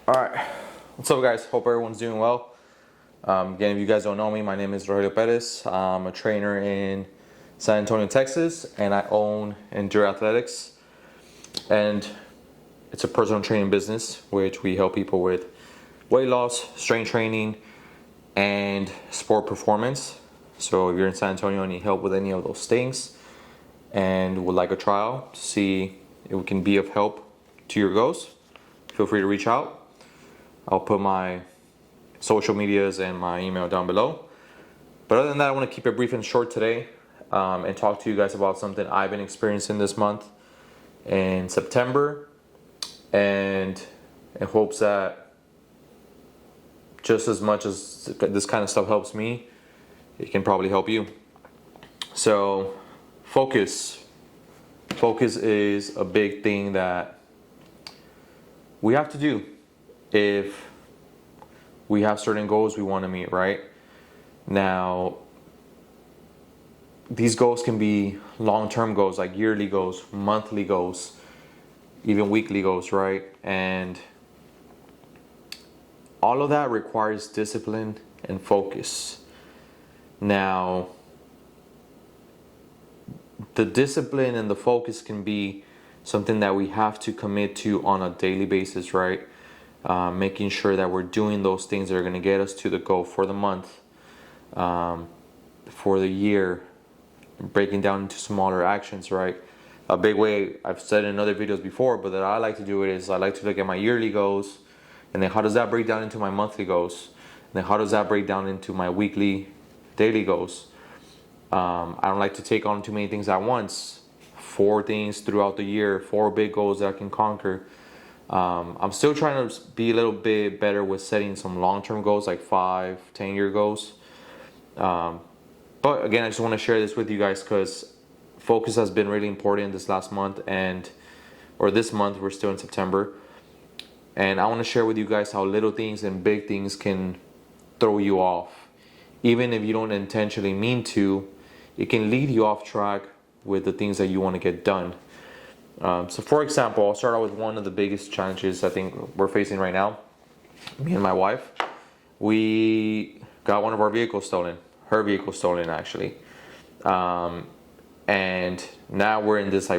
All right, what's up, guys? Hope everyone's doing well. Again, if you guys don't know me, my name is Rogelio Perez. I'm a trainer in San Antonio, Texas, and I own Endure Athletics. And it's a personal training business, which we help people with weight loss, strength training, and sport performance. So if you're in San Antonio and need help with any of those things and would like a trial to see if we can be of help to your goals, feel free to reach out. I'll put my social medias and my email down below. But other than that, I want to keep it brief and short today and talk to you guys about something I've been experiencing this month in September, and in hopes that just as much as this kind of stuff helps me, it can probably help you. So focus is a big thing that we have to do if we have certain goals we want to meet, right? Now, these goals can be long-term goals, like yearly goals, monthly goals, even weekly goals, right? And all of that requires discipline and focus. Now, the discipline and the focus can be something that we have to commit to on a daily basis, right? Making sure that we're doing those things that are going to get us to the goal for the month, for the year, breaking down into smaller actions, right? A big way, I've said in other videos before, but that I like to do it is I like to look at my yearly goals, and then how does that break down into my monthly goals? And then how does that break down into my weekly, daily goals? I don't like to take on too many things at once. 4 things throughout the year, 4 big goals that I can conquer. I'm still trying to be a little bit better with setting some long-term goals, like 5, 10-year goals. But again, I just want to share this with you guys because focus has been really important this last month, or this month. We're still in September, and I want to share with you guys how little things and big things can throw you off. Even if you don't intentionally mean to, it can lead you off track with the things that you want to get done. So for example, I'll start out with one of the biggest challenges I think we're facing right now. Me and my wife, we got one of our vehicles stolen. Her vehicle stolen, actually. And now we're in this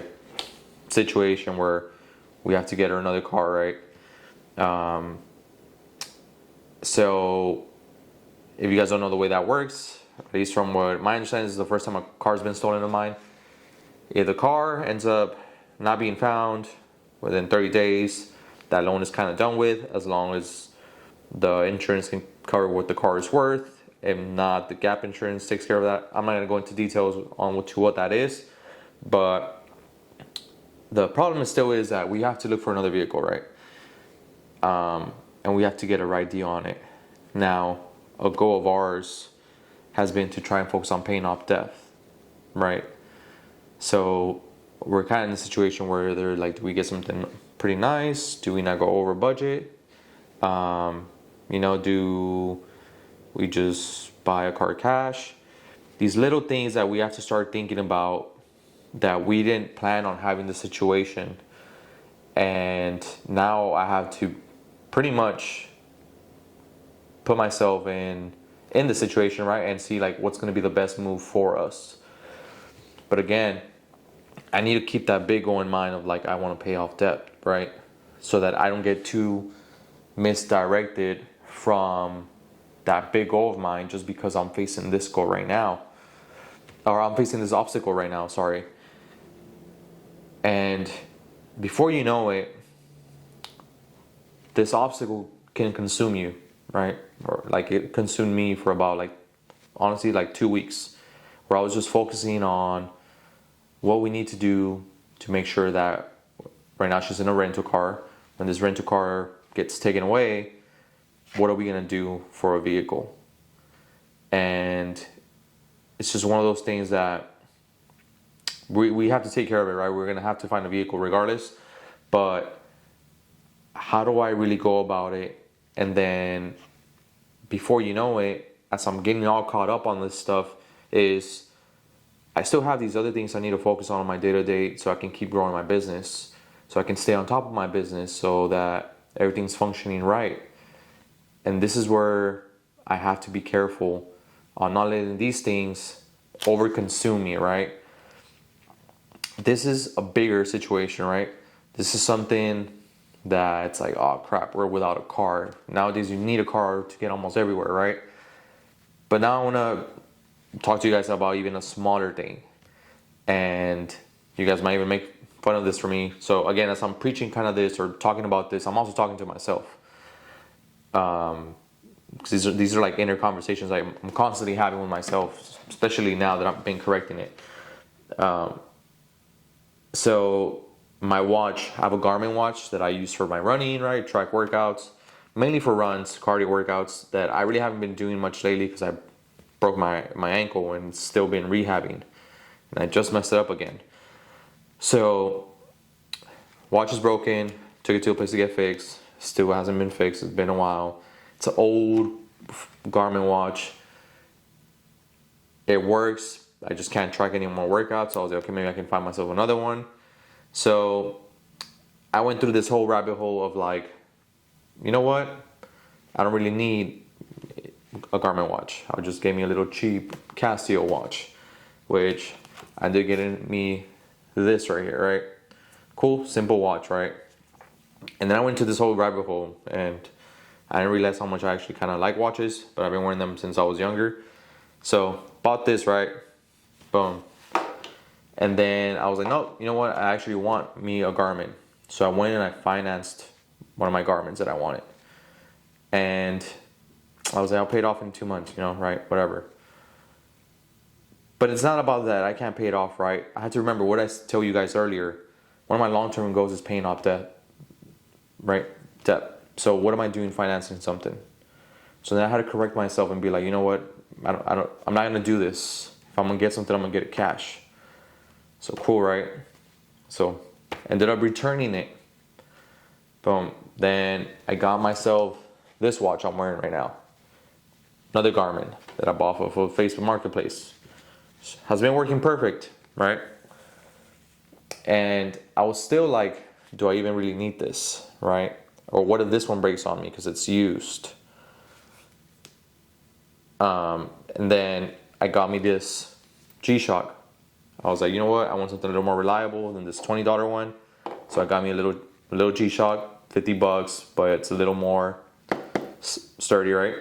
situation where we have to get her another car, right? So if you guys don't know the way that works, at least from what my understanding is, the first time a car's been stolen of mine, if the car ends up not being found within 30 days, that loan is kind of done with, as long as the insurance can cover what the car is worth. If not, the gap insurance takes care of that. I'm not going to go into details on what that is, but the problem still is that we have to look for another vehicle, right? And we have to get a right deal on it. Now, a goal of ours has been to try and focus on paying off debt, right? So we're kind of in a situation where they're like, do we get something pretty nice? Do we not go over budget? Do we just buy a car cash? These little things that we have to start thinking about, that we didn't plan on having the situation. And now I have to pretty much put myself in the situation, right? And see what's going to be the best move for us. But again, I need to keep that big goal in mind of I want to pay off debt, right? So that I don't get too misdirected from that big goal of mine just because I'm facing this goal right now. Or I'm facing this obstacle right now, sorry. And before you know it, this obstacle can consume you, right? Or it consumed me for about honestly 2 weeks, where I was just focusing on what we need to do to make sure that right now she's in a rental car. When this rental car gets taken away, what are we going to do for a vehicle? And it's just one of those things that we have to take care of it, right? We're going to have to find a vehicle regardless. But how do I really go about it? And then before you know it, as I'm getting all caught up on this stuff, is I still have these other things I need to focus on my day-to-day so I can keep growing my business, so I can stay on top of my business, so that everything's functioning right. And this is where I have to be careful on not letting these things overconsume me, right? This is a bigger situation, right? This is something that it's like, oh crap, we're without a car. Nowadays you need a car to get almost everywhere, right? But now I want to talk to you guys about even a smaller thing. And you guys might even make fun of this for me. So again, as I'm preaching kind of this or talking about this, I'm also talking to myself. Because these are like inner conversations I'm constantly having with myself, especially now that I've been correcting it. So my watch, I have a Garmin watch that I use for my running, right? Track workouts, mainly for runs, cardio workouts that I really haven't been doing much lately because I broke my ankle and still been rehabbing. And I just messed it up again. So watch is broken, took it to a place to get fixed. Still hasn't been fixed, it's been a while. It's an old Garmin watch. It works. I just can't track any more workouts. So I was like, okay, maybe I can find myself another one. So I went through this whole rabbit hole of like, you know what? I don't really need a Garmin watch. I just gave me a little cheap Casio watch, which I did get me this right here, right? Cool, simple watch, right? And then I went to this whole rabbit hole and I didn't realize how much I actually kind of like watches, but I've been wearing them since I was younger. So bought this, right? Boom. And then I was like, no, you know what? I actually want me a Garmin. So I went and I financed one of my Garmins that I wanted. And I was like, I'll pay it off in 2 months, you know, right? Whatever. But it's not about that. I can't pay it off, right? I had to remember what I told you guys earlier. One of my long-term goals is paying off debt, right? Debt. So what am I doing financing something? So then I had to correct myself and be like, you know what? I'm not gonna do this. If I'm gonna get something, I'm gonna get it cash. So cool, right? So ended up returning it. Boom. Then I got myself this watch I'm wearing right now. Another Garmin that I bought off of Facebook Marketplace. Has been working perfect, right? And I was still like, do I even really need this, right? Or what if this one breaks on me because it's used? And then I got me this G-Shock. I was like, you know what? I want something a little more reliable than this $20 one. So I got me a little G-Shock, $50, but it's a little more sturdy, right?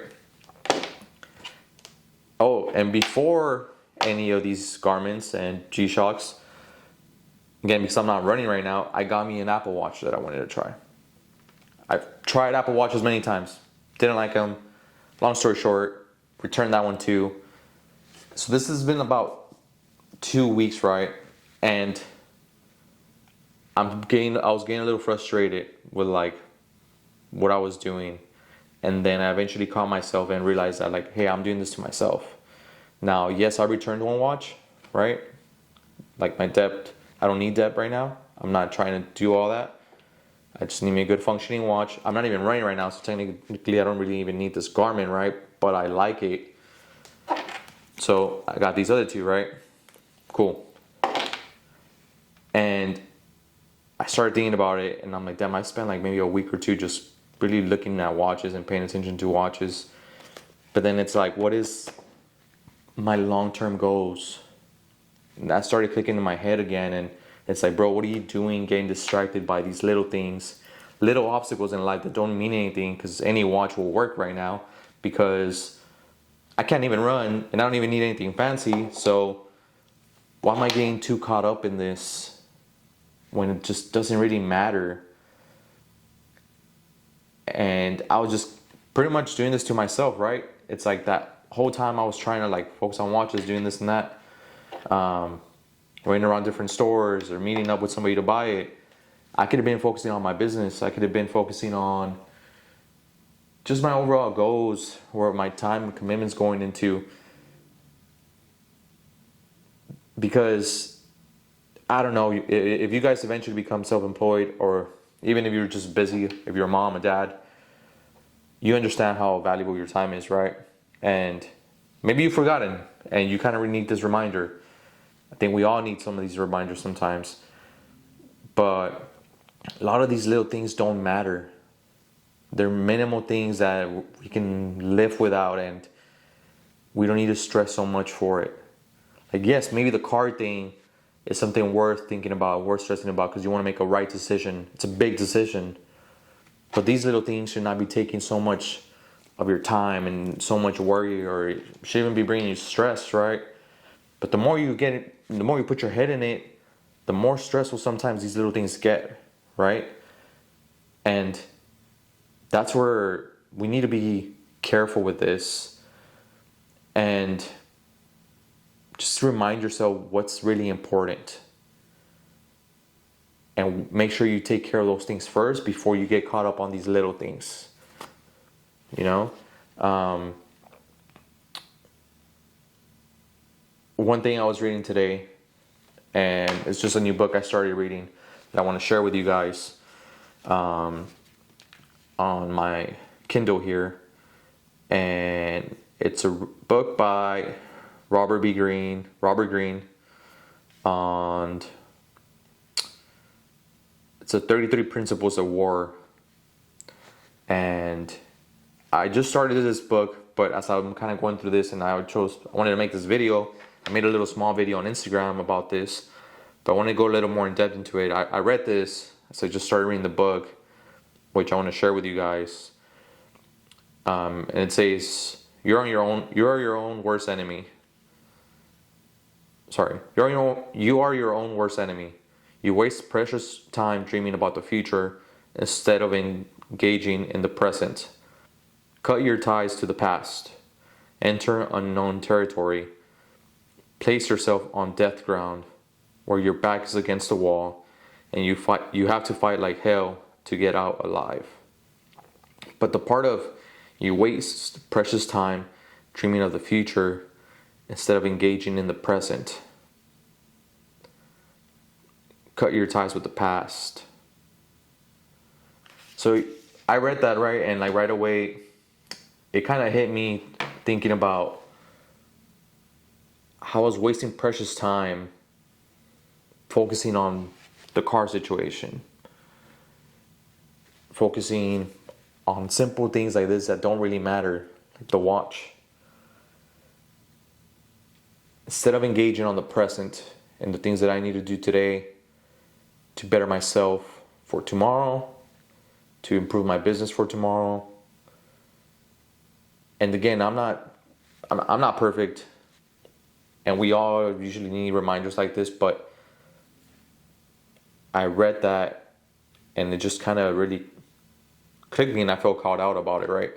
Oh, and before any of these Garmins and G-Shocks, again, because I'm not running right now, I got me an Apple Watch that I wanted to try. I've tried Apple Watches many times. Didn't like them. Long story short, returned that one too. So this has been about 2 weeks, right? And I was getting a little frustrated with like what I was doing. And then I eventually caught myself and realized that like, hey, I'm doing this to myself. Now, yes, I returned one watch, right? Like my debt, I don't need debt right now. I'm not trying to do all that. I just need me a good functioning watch. I'm not even running right now, so technically I don't really even need this Garmin, right? But I like it. So I got these other two, right? Cool. And I started thinking about it, and I'm like, damn, I spent like maybe a week or two just really looking at watches and paying attention to watches. But then it's like, what is my long-term goals? And that started clicking in my head again, and it's like, bro, what are you doing getting distracted by these little things, little obstacles in life that don't mean anything? Because any watch will work right now because I can't even run and I don't even need anything fancy. So why am I getting too caught up in this when it just doesn't really matter? And I was just pretty much doing this to myself, right? It's like that whole time I was trying to like focus on watches, doing this and that. Running around different stores or meeting up with somebody to buy it. I could have been focusing on my business. I could have been focusing on just my overall goals, where my time and commitments going into. Because I don't know, if you guys eventually become self-employed, or even if you're just busy, if you're a mom, a dad, you understand how valuable your time is, right? And maybe you've forgotten and you kind of need this reminder. I think we all need some of these reminders sometimes. But a lot of these little things don't matter. They're minimal things that we can live without, and we don't need to stress so much for it. Like, yes, maybe the car thing is something worth thinking about, worth stressing about, because you want to make a right decision. It's a big decision. But these little things should not be taking so much of your time and so much worry, or it should even be bringing you stress, right? But the more you get it, the more you put your head in it, the more stressful sometimes these little things get, right? And that's where we need to be careful with this, and just remind yourself what's really important, and make sure you take care of those things first before you get caught up on these little things. You know, one thing I was reading today, and it's just a new book I started reading that I want to share with you guys on my Kindle here, and it's a book by Robert Greene, and it's a 33 Principles of War. And I just started this book, but as I'm kind of going through this, and I wanted to make this video. I made a little small video on Instagram about this, but I want to go a little more in depth into it. I read this, so I just started reading the book, which I want to share with you guys. And it says, you are your own worst enemy. Sorry, you are your own worst enemy. You waste precious time dreaming about the future instead of engaging in the present. Cut your ties to the past. Enter unknown territory. Place yourself on death ground where your back is against the wall and you have to fight like hell to get out alive. But the part of you waste precious time dreaming of the future instead of engaging in the present. Cut your ties with the past. So I read that, right, and like right away it kind of hit me thinking about how I was wasting precious time focusing on the car situation, focusing on simple things like this that don't really matter, like the watch, instead of engaging on the present and the things that I need to do today to better myself for tomorrow, to improve my business for tomorrow. And again, I'm not perfect, and we all usually need reminders like this, but I read that and it just kind of really clicked me, and I felt called out about it, right?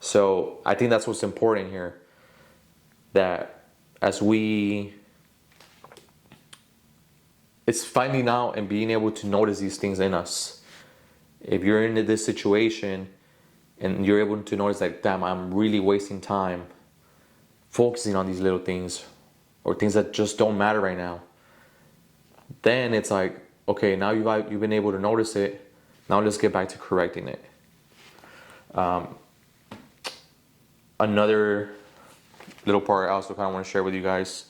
So I think that's what's important here, that as it's finding out and being able to notice these things in us. If you're into this situation and you're able to notice like, damn, I'm really wasting time focusing on these little things or things that just don't matter right now, then it's like, okay, now you've been able to notice it. Now let's get back to correcting it. Another little part I also kind of want to share with you guys,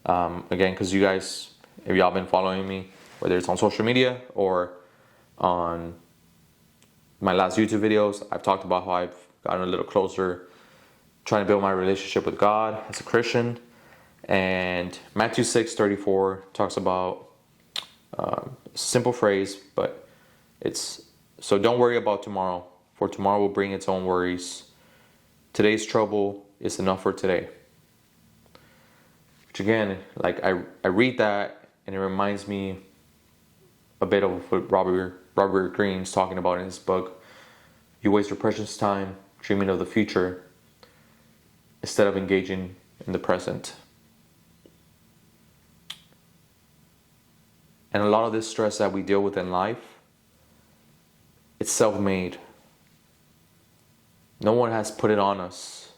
again, because you guys, if y'all been following me, whether it's on social media or on my last YouTube videos, I've talked about how I've gotten a little closer trying to build my relationship with God as a Christian. And Matthew 6:34 talks about a simple phrase, but it's, so don't worry about tomorrow, for tomorrow will bring its own worries. Today's trouble is enough for today. Which again, like I read that and it reminds me a bit of what Robert Greene's talking about in his book. You waste your precious time dreaming of the future instead of engaging in the present. And a lot of this stress that we deal with in life, it's self-made. No one has put it on us.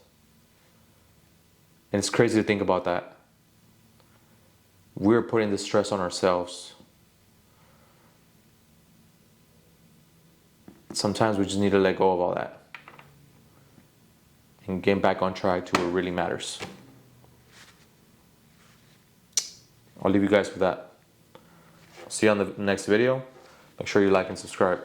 And it's crazy to think about that. We're putting the stress on ourselves. Sometimes we just need to let go of all that and get back on track to what really matters. I'll leave you guys with that. See you on the next video. Make sure you like and subscribe.